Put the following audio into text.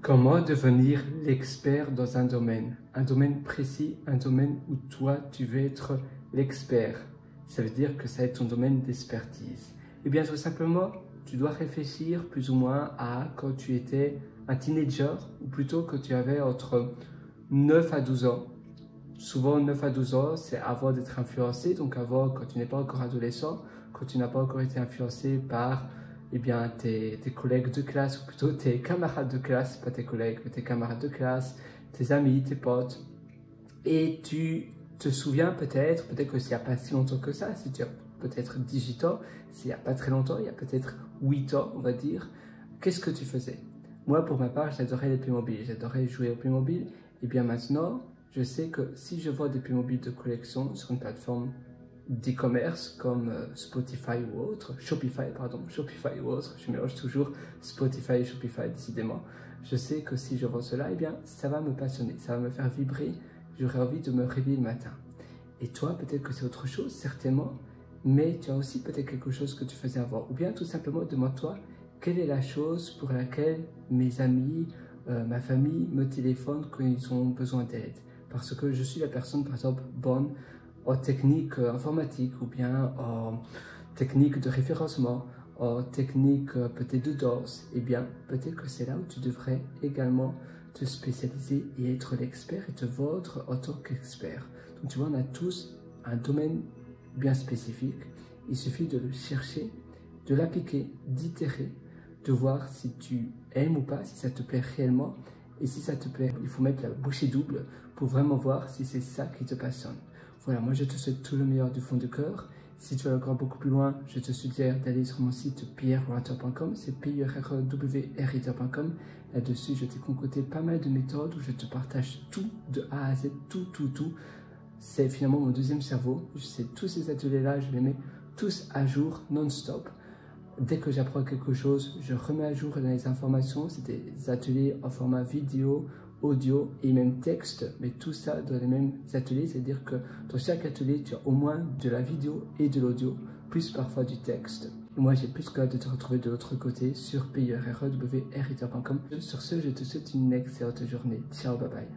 Comment devenir l'expert dans un domaine précis, un domaine où toi tu veux être l'expert. Ça veut dire que ça va être ton domaine d'expertise. Eh bien tout simplement, tu dois réfléchir plus ou moins à quand tu étais un teenager, ou plutôt quand tu avais entre 9 à 12 ans. Souvent 9 à 12 ans, c'est avant d'être influencé, donc avant quand tu n'es pas encore adolescent, quand tu n'as pas encore été influencé par tes collègues de classe, ou plutôt tes camarades de classe, pas tes collègues, mais tes camarades de classe, tes amis, tes potes. Et tu te souviens peut-être que s'il n'y a pas si longtemps que ça, si tu as peut-être 18 ans, s'il n'y a pas très longtemps, il y a peut-être 8 ans, on va dire, qu'est-ce que tu faisais? Moi, pour ma part, j'adorais les Playmobil, j'adorais jouer aux Playmobil. Et bien maintenant, je sais que si je vois des Playmobil de collection sur une plateforme d'e-commerce comme Spotify ou autre, Shopify ou autre, je mélange toujours Spotify et Shopify décidément. Je sais que si je vois cela, eh bien ça va me passionner, ça va me faire vibrer, j'aurai envie de me réveiller le matin. Et toi, peut-être que c'est autre chose, certainement, mais tu as aussi peut-être quelque chose que tu faisais avant. Ou bien tout simplement, demande-toi, quelle est la chose pour laquelle mes amis, ma famille me téléphonent quand ils ont besoin d'aide? Parce que je suis la personne, par exemple, bonne en technique informatique ou bien en technique de référencement, en technique peut-être de danse, eh bien peut-être que c'est là où tu devrais également te spécialiser et être l'expert et te vendre en tant qu'expert. Donc tu vois, on a tous un domaine bien spécifique. Il suffit de le chercher, de l'appliquer, d'itérer, de voir si tu aimes ou pas, si ça te plaît réellement. Et si ça te plaît, il faut mettre la bouchée double pour vraiment voir si c'est ça qui te passionne. Voilà, moi je te souhaite tout le meilleur du fond du cœur. Si tu veux encore beaucoup plus loin, je te suggère d'aller sur mon site pierrewriter.com, c'est pierrewriter.com. Là-dessus, je t'ai concocté pas mal de méthodes où je te partage tout de A à Z, tout. C'est finalement mon deuxième cerveau. Je sais, tous ces ateliers-là, je les mets tous à jour, non-stop. Dès que j'apprends quelque chose, je remets à jour les informations. C'est des ateliers en format vidéo, audio et même texte, mais tout ça dans les mêmes ateliers, c'est-à-dire que dans chaque atelier, tu as au moins de la vidéo et de l'audio, plus parfois du texte. Et moi, j'ai plus que hâte de te retrouver de l'autre côté sur pierrewriter.com. Sur ce, je te souhaite une excellente journée. Ciao, bye bye.